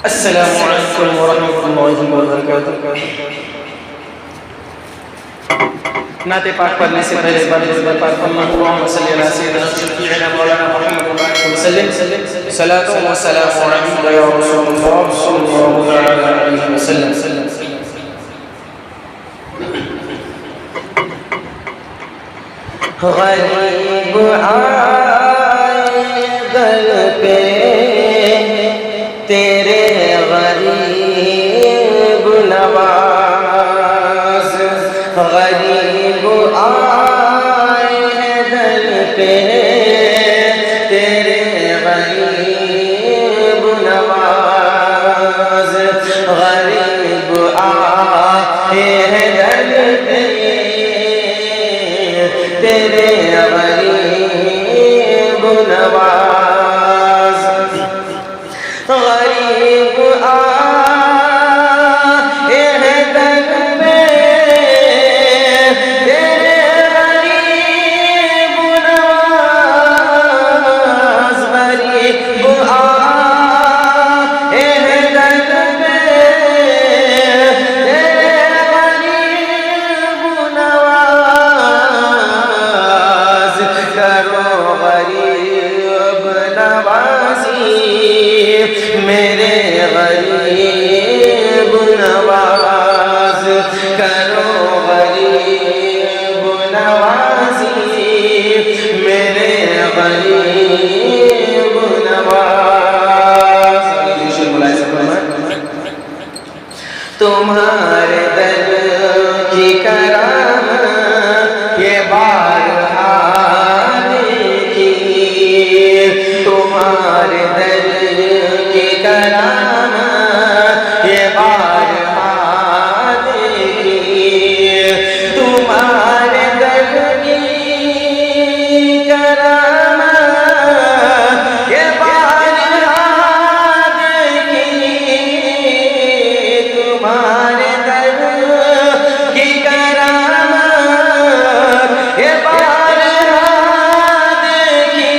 السلام علیکم ورحمۃ اللہ وبرکاتہ۔ نعت پاک پڑھنے سے پہلے درود پاک اللہم صلی علی سیدنا شفیعنا مولانا محمد وسلم صلاۃ و سلام علیک یا رسول اللہ صلی اللہ علیہ وسلم۔ غریب آئے در پہ تیرے غریب نواز، غریب آئے در پہ تیرے غریب نواز، غریب آئے در پہ تیرے غریب نواز، غریب آئے در پہ تیرے غریب نواز، غریب آئے در پہ تیرے غریب نواز، کرو غریب نوازی میرے غریب نواز، کرو غریب نوازی میرے غریب نواز۔ تمہارے در کی کرامت یہ بارہا دیکھی، تمہارے در کی کرامت یہ بارہا دیکھی، تمہارے در کی کرامت یہ بارہا دیکھی، تمہارے در کی کرامت یہ بارہا دیکھی،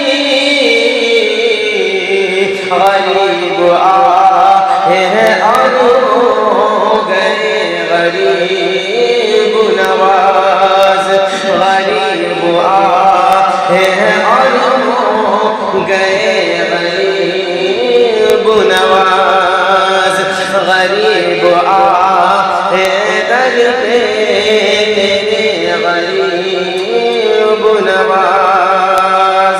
غریب آئے ہیں اور ہو گئے غریب نواز، غریب آئے ہیں اور ہو گئے غریب نواز، غریب آئے در پہ تیرے غریب نواز،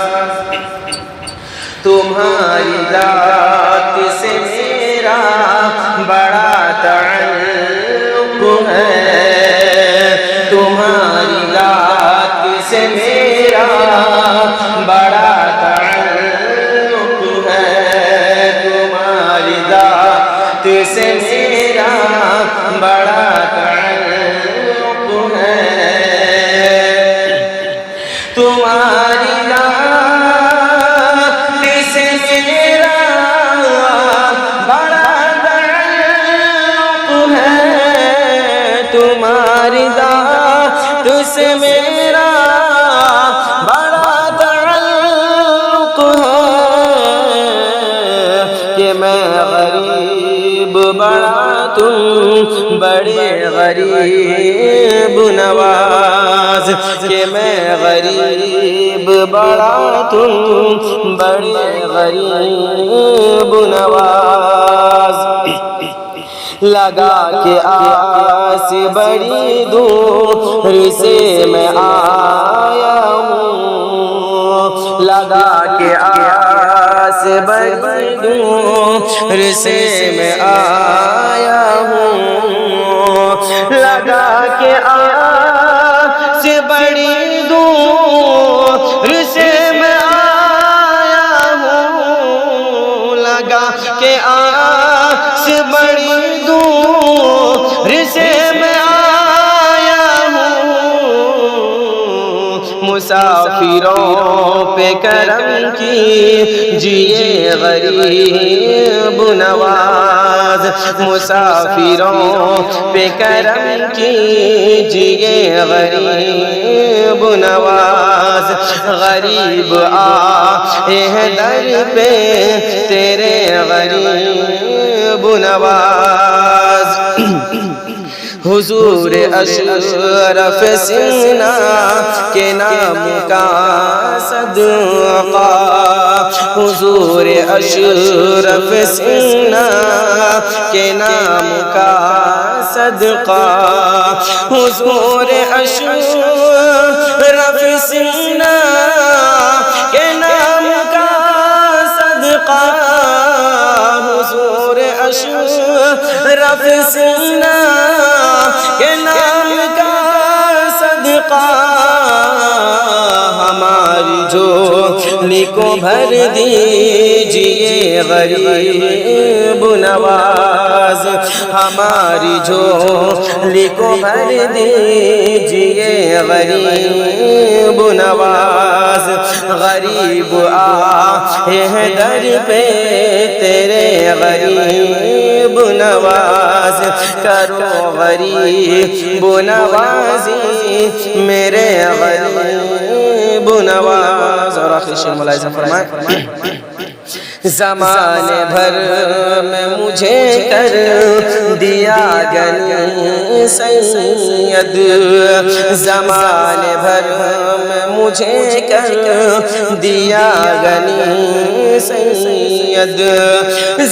تمہاری ذات سے میرا بڑا تعلق ہے، تمہاری ذات سے میرا بڑا تعلق ہے، تمہاری ذات سے میرا بڑا تعلق ہے، تمہاری ذات سے میرا بڑا تعلق ہے، تمہاری ذات سے میرا بڑا تعلق ہے، کہ میں غریب بڑا تم بڑے غریب نواز، کہ میں غریب بڑا تم بڑے غریب نواز، لگا کے آس بڑی دور سے میں آیا ہوں، لگا کے آس بڑی دور سے میں آیا ہوں، لگا کے آس بڑی دور سے میں آیا ہوں، لگا کے آس بڑی دور سے میں آیا ہوں، مسافروں پہ کرم کیجئے غریب نواز، مسافروں پہ کرم کیجئے غریب نواز، غریب آئے ہیں در پہ تیرے غریب نواز حضور اشرف سینہ کے نام کا صدقہ حضور اشرف سینہ کے نام کا صدقہ حضور اشرف سینہ کے نام کا صدقہ حضور اشرف سینہ کے نام کا صدقہ ہماری جھولی کو بھر دیجئے غریب نواز ہماری جھولی کو بھر دیجئے غریب نواز غریب آئے ہیں در پہ تیرے غریب نواز کرو غریب نوازی میرے غریب نواز اور آخری شعر ملاحظہ فرمائیں زمانے بھر میں مجھے کر دیا غنی سید زمانے بھر میں مجھے کر دیا غنی سید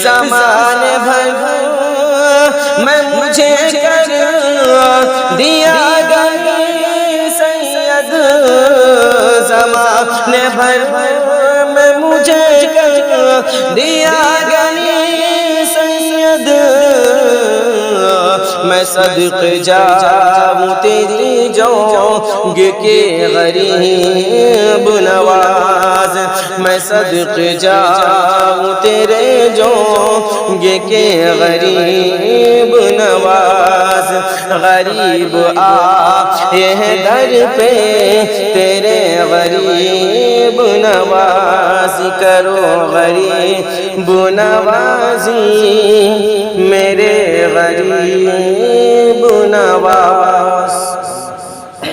زمانے بھر میں مجھے کر دیا غنی سید زمانے بھر میں مجھے کر دیا غنی سید میں صدق جاؤں تیری جونگ کے غریب نواز میں صدق جاؤں تیرے جونگ کے غریب نواز غریب آئے ہیں در پہ تیرے غریب نواز کرو غریب نوازی میرے غریب